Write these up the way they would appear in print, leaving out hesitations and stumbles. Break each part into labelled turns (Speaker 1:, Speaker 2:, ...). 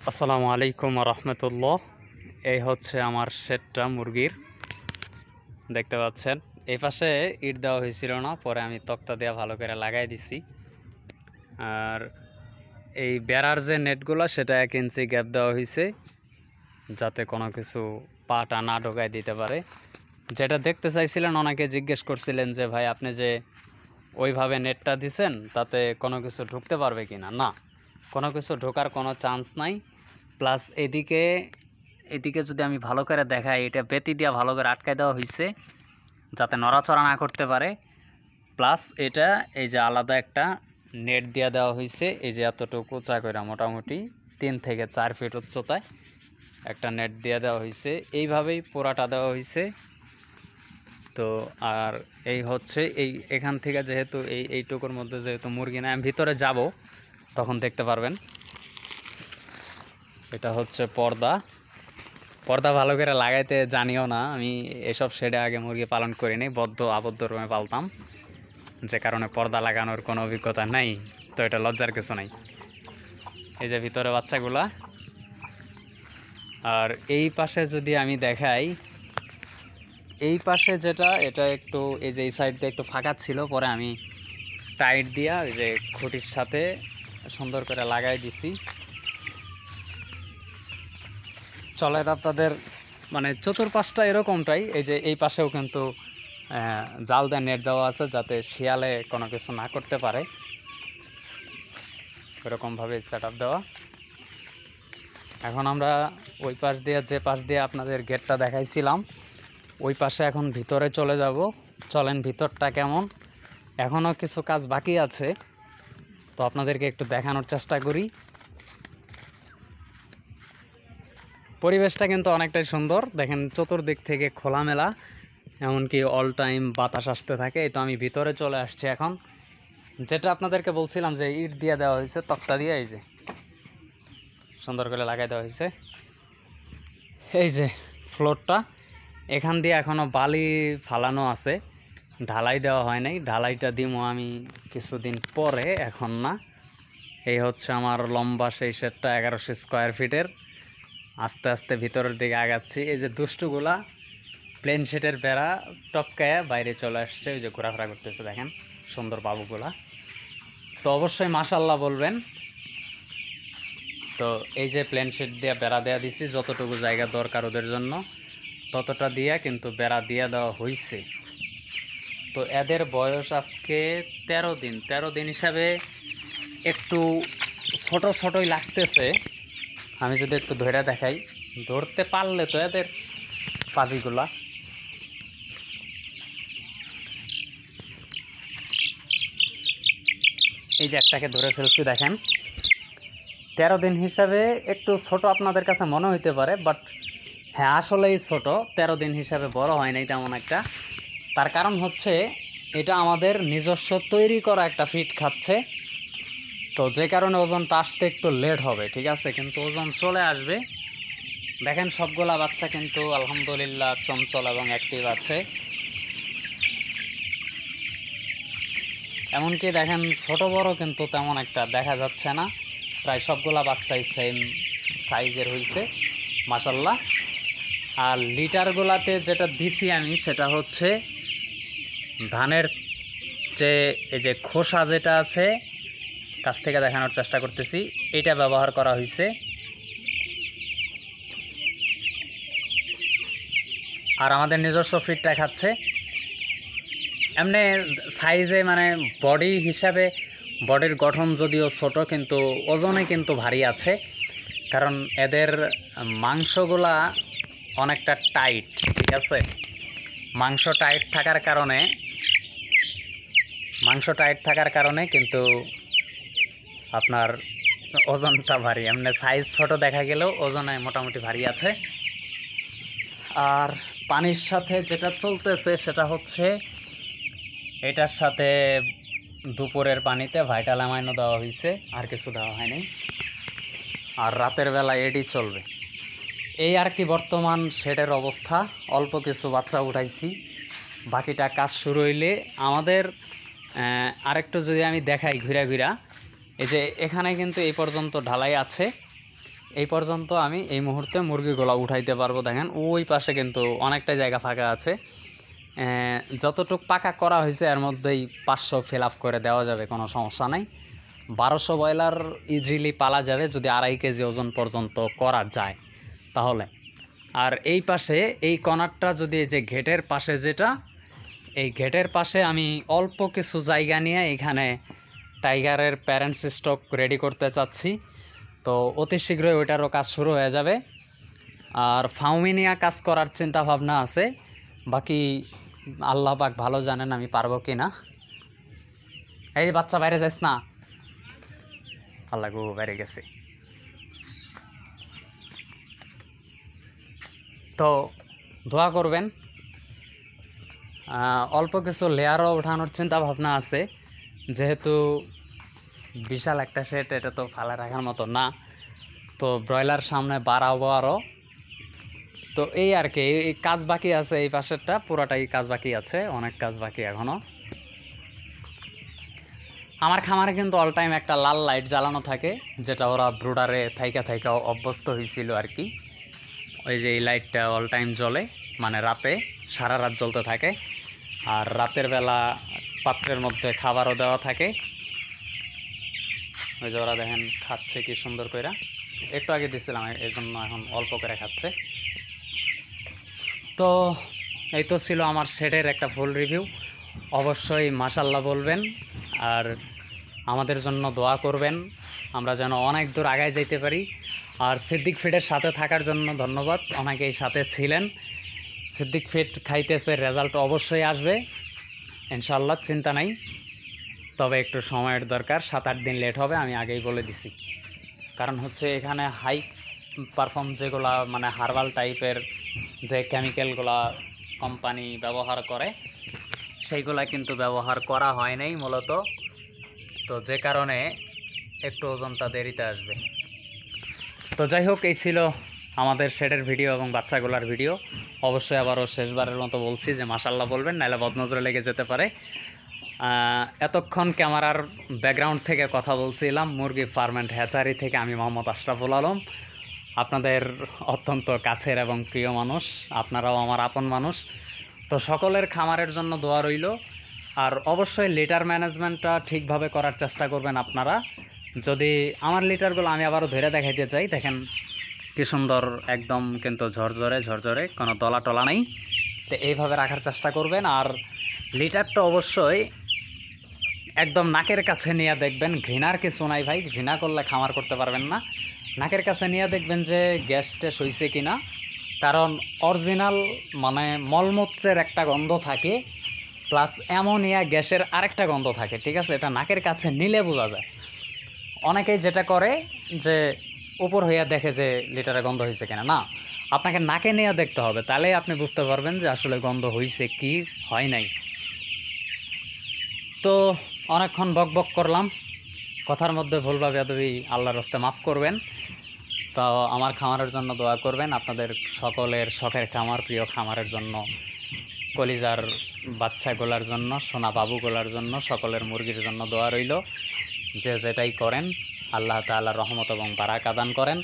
Speaker 1: আসসালামু আলাইকুম রহমতুল্লাহ। এই হচ্ছে আমার শেডটা মুরগির, দেখতে পাচ্ছেন। এই পাশে ইট দেওয়া হয়েছিল না, পরে আমি তক্তা দিয়ে ভালো করে লাগাই দিছি। আর এই বেড়ার যে নেটগুলো সেটা 1 ইঞ্চি গ্যাপ দেওয়া হয়েছে, যাতে কোনো কিছু পাটা না ঢোকাই দিতে পারে। যেটা দেখতে চাইছিলেন, অনেকে জিজ্ঞেস করছিলেন যে ভাই আপনি যে ওইভাবে নেটটা দিছেন তাতে কোনো কিছু ঢুকতে পারবে কি না। না, কোনো কিছু ঢোকার কোনো চান্স নাই। প্লাস এদিকে যদি আমি ভালো করে দেখাই, এটা বেতি দিয়ে ভালো করে আটকাই দেওয়া হয়েছে যাতে নড়াচড়া না করতে পারে। প্লাস এটা এই যে আলাদা একটা নেট দিয়ে দেওয়া হয়েছে, এই যে এতটুকু উঁচা করে, মোটামুটি 3 থেকে 4 ফিট উচ্চতায় একটা নেট দিয়ে দেওয়া হয়েছে। এইভাবেই পোড়াটা দেওয়া হয়েছে। তো আর এই হচ্ছে এখান থেকে যেহেতু এইটুকুর মধ্যে যেহেতু মুরগি না, আমি ভিতরে যাব তখন দেখতে পারবেন। এটা হচ্ছে পর্দা ভালো করে লাগাইতে জানিও না। আমি এসব শেডে আগে মুরগি পালন করিনি, আবদ্ধ রুমে পালতাম, যে কারণে পর্দা লাগানোর কোনো অভিজ্ঞতা নাই। তো এটা লজ্জার কিছু নাই। এই যে ভিতরে বাচ্চাগুলা। আর এই পাশে যদি আমি দেখাই, এই পাশে এটা একটু এই যে এই সাইড দিয়ে একটু ফাঁকা ছিল, পরে আমি টাইট দিয়া ওই যে খুঁটির সাথে সুন্দর করে লাগাই দিছি। চলে তাদের মানে চতুর্পাশটা এরকমটাই। এই যে এই পাশেও কিন্তু জাল দিয়ে নেট দেওয়া আছে, যাতে শিয়ালে কোনো কিছু না করতে পারে, এরকমভাবে সেট আপ দেওয়া। এখন আমরা ওই পাশ দিয়ে, যে পাশ দিয়ে আপনাদের গেটটা দেখাইছিলাম, ওই পাশে এখন ভিতরে চলে যাব। চলেন ভিতরটা কেমন, এখনও কিছু কাজ বাকি আছে, তো আপনাদেরকে একটু দেখানোর চেষ্টা করি। পরিবেশটা কিন্তু অনেকটাই সুন্দর, দেখেন চতুর্দিক থেকে খোলামেলা, এমনকি অল টাইম বাতাস আসতে থাকে। এই তো আমি ভিতরে চলে আসছি এখন। যেটা আপনাদেরকে বলছিলাম যে ইট দিয়ে দেওয়া হয়েছে, তক্তা দিয়ে এই যে সুন্দর করে লাগাই দেওয়া হয়েছে। এই যে ফ্লোরটা, এখান দিয়ে এখনও বালি ফালানো আছে, ঢালাই দেওয়া হয় নাই। ঢালাইটা দিব আমি কিছুদিন পরে, এখন না। এই হচ্ছে আমার লম্বা সেই শেডটা, 1100 স্কোয়ার ফিটের। আস্তে আস্তে ভিতরের দিকে আগাচ্ছি। এই যে দুষ্টুগুলা প্লেন শেডের বেড়া টপকায় বাইরে চলে আসছে, ওই যে ঘোরাফেরা করতেছে, দেখেন সুন্দর বাবুগুলা। তো অবশ্যই মাশাল্লাহ বলবেন। তো এই যে প্লেন শেড দিয়ে বেড়া দেওয়া দিছি, যতটুকু জায়গা দরকার ওদের জন্য ততটা দিয়ে কিন্তু বেড়া দিয়ে দেওয়া হয়েছে। তো এদের বয়স আজকে 13 দিন হিসাবে একটু ছোটোই লাগতেছে। আমি যদি একটু ধরে দেখাই, ধরতে পারলে তো এদের পাজিগুলা, এই যে একটাকে ধরে ফেলছি, দেখেন 13 দিন হিসাবে একটু ছোট আপনাদের কাছে মনে হইতে পারে, বাট হ্যাঁ আসলেই ছোট। 13 দিন হিসাবে বড় হয় নাই তেমন একটা। তার কারণ হচ্ছে এটা আমাদের নিজস্ব তৈরি করা একটা ফিড খাচ্ছে, তো যে কারণে ওজনটা আসতে একটু লেট হবে, ঠিক আছে, কিন্তু ওজন চলে আসবে। দেখেন সবগুলা বাচ্চা কিন্তু আলহামদুলিল্লাহ চঞ্চল এবং অ্যাক্টিভ আছে। এমনকি দেখেন ছোট বড় কিন্তু তেমন একটা দেখা যাচ্ছে না, প্রায় সবগুলা বাচ্চাই সেম সাইজের হয়েছে মাশাল্লাহ। আর লিটারগুলাতে যেটা দিছি আমি, সেটা হচ্ছে ধানের এই যে খোসা যেটা আছে, কাছ থেকে দেখানোর চেষ্টা করতেছি, এটা ব্যবহার করা হয়েছে। আর আমাদের নিজস্ব ফিডটা খাচ্ছে। এমনি সাইজে মানে বডি হিসাবে, বডির গঠন যদিও ছোট, কিন্তু ওজনে কিন্তু ভারী আছে, কারণ এদের মাংসগুলা অনেকটা টাইট, ঠিক আছে। মাংস টাইট থাকার কারণে কিন্তু আপনার ওজনটা ভারী। এমনি সাইজ ছোট দেখা গেলেও ওজনে মোটামুটি ভারী আছে। আর পানির সাথে যেটা চলতেছে সেটা হচ্ছে, এটার সাথে দুপুরের পানিতে ভাইটাল অ্যামাইনো দেওয়া হয়েছে, আর কিছু দেওয়া হয়নি। আর রাতের বেলা এডি চলবে, এই আর কি বর্তমান শেডের অবস্থা। অল্প কিছু বাচ্চা উঠাইছি, বাকিটা কাজ শুরু হইলে আমাদের আরেকটু যদি আমি দেখাই ঘুরা, এই যে এখানে কিন্তু এই পর্যন্ত ঢালাই আছে, এই পর্যন্ত আমি এই মুহূর্তে মুরগিগুলো উঠাইতে পারবো। দেখেন ওই পাশে কিন্তু অনেকটা জায়গা ফাঁকা আছে, যতটুক পাকা করা হয়েছে এর মধ্যেই 500 ফিল আপ করে দেওয়া যাবে, কোনো সমস্যা নাই। 1200 ব্রয়লার ইজিলি পালা যাবে যদি 2.5 কেজি ওজন পর্যন্ত করা যায় তাহলে। আর এই পাশে এই কর্নারটা যদি এই যে গেটের পাশে যেটা, এই গেটের পাশে আমি অল্প কিছু জায়গা নিয়ে এখানে টাইগারের প্যারেন্টস স্টক রেডি করতে চাচ্ছি। তো অতি শীঘ্রই ওইটারও কাজ শুরু হয়ে যাবে। আর ফাউমিনিয়া কাজ করার চিন্তা ভাবনা আছে, বাকি আল্লাহ পাক ভালো জানেন আমি পারবো কি না। এই যে বাচ্চা বাইরে যাস না, আল্লাহ গো বাইরে গেছে। তো দোয়া করবেন। অল্প কিছু লেয়ারও ওঠানোর চিন্তা ভাবনা আছে, যেহেতু বিশাল একটা সেট, এটা তো ফালা রাখার মতো না। তো ব্রয়লার সামনে বাড়াবো আরও। তো এই আর কি, এই কাজ বাকি আছে, এই পাশেরটা পুরাটাই কাজ বাকি আছে, অনেক কাজ বাকি এখনও। আমার খামারে কিন্তু অল টাইম একটা লাল লাইট জ্বালানো থাকে, যেটা ওরা ব্রুডারে থাইকা থাইকা অভ্যস্ত হয়েছিল আর কি। ওই যে এই লাইটটা অল টাইম জ্বলে, মানে রাতে সারা রাত জ্বলতে থাকে। আর রাতের বেলা পাত্রের মধ্যে খাবারও দেওয়া থাকে। ওই যে ওরা দেখেন খাচ্ছে কি সুন্দর করে, একটু আগে দিয়েছিলাম এই জন্য এখন অল্প করে খাচ্ছে। তো এই তো ছিল আমার শেডের একটা ফুল রিভিউ। অবশ্যই মাশাল্লাহ বলবেন আর আমাদের জন্য দোয়া করবেন, আমরা যেন অনেক দূর আগায় যেতে পারি। আর সিদ্দিক ফিডের সাথে থাকার জন্য ধন্যবাদ, অনেকেই সাথে ছিলেন। সিদ্দিক ফিড খাইতেছে, রেজাল্ট অবশ্যই আসবে ইনশাল্লাহ, চিন্তা নাই। তবে একটু সময়ের দরকার, 7-8 দিন লেট হবে, আমি আগেই বলে দিছি। কারণ হচ্ছে এখানে হাই পারফর্ম যেগুলা মানে হার্বাল টাইপের যে কেমিক্যালগুলা কোম্পানি ব্যবহার করে, সেইগুলা কিন্তু ব্যবহার করা হয় নাই মূলত। তো যে কারণে একটু ওজনটা দেরিতে আসবে। তো যাই হোক, এই ছিল আমাদের শেডের ভিডিও এবং বাচ্চাগুলার ভিডিও। অবশ্যই আবারও শেষবারের মতো বলছি যে মাশাল্লাহ বলবেন, নাহলে বদনজরে লেগে যেতে পারে। এতক্ষণ ক্যামেরার ব্যাকগ্রাউন্ড থেকে কথা বলছিলাম মুরগি ফার্ম অ্যান্ড হ্যাচারি থেকে আমি মোহাম্মদ আশরাফুল আলম, আপনাদের অত্যন্ত কাছের এবং প্রিয় মানুষ, আপনারাও আমার আপন মানুষ। তো সকলের খামারের জন্য দোয়া রইল। আর অবশ্যই লিটার ম্যানেজমেন্টটা ঠিকভাবে করার চেষ্টা করবেন আপনারা। যদি আমার লিটারগুলো আমি আবারও ধরে দেখাইতে চাই, দেখেন কি সুন্দর, একদম কিন্তু ঝরঝরে ঝরঝরে, কোনো দলা টলা নেই। তো এইভাবে রাখার চেষ্টা করবেন। আর লিটারটা অবশ্যই একদম নাকের কাছে নিয়ে দেখবেন, ঘৃণার কিছু নাই ভাই, ঘৃণা করলে খামার করতে পারবেন না। নাকের কাছে নিয়ে দেখবেন যে গ্যাস ট্যাস হইছে কিনা, কারণ অরিজিনাল মানে মলমূত্রের একটা গন্ধ থাকে, প্লাস অ্যামোনিয়া গ্যাসের আরেকটা গন্ধ থাকে, ঠিক আছে? এটা নাকের কাছে নিলে বোঝা যায়। অনেকেই যেটা করে যে উপর হইয়া দেখে যে লিটারে গন্ধ হয়েছে কিনা, না, আপনাকে নাকে নিয়ে দেখতে হবে, তাহলে আপনি বুঝতে পারবেন যে আসলে গন্ধ হয়েছে কি হয় নাই। তো অনেকক্ষণ বক বক করলাম, কথার মধ্যে ভুল বা বেয়াদবি আল্লাহর রাস্তে মাফ করবেন। তো আমার খামারের জন্য দোয়া করবেন, আপনাদের সকলের শখের খামার, প্রিয় খামারের জন্য, কলিজার বাচ্চাগুলার জন্য, সোনা বাবুগুলার জন্য, সকলের মুরগির জন্য দোয়া রইল। যে যেটাই করেন আল্লাহ তাআলার রহমত এবং বারাকা দান করেন।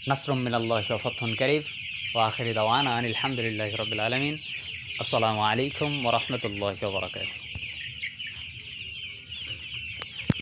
Speaker 1: নাসরুম মিনাল্লাহি ওয়া ফাতহুন কারীব ওয়া আখিরি দাওয়ানা আনিল হামদুলিল্লাহি রাব্বিল আলামিন। আসসালামু আলাইকুম ওয়া রাহমাতুল্লাহি ওয়া বারাকাতুহু।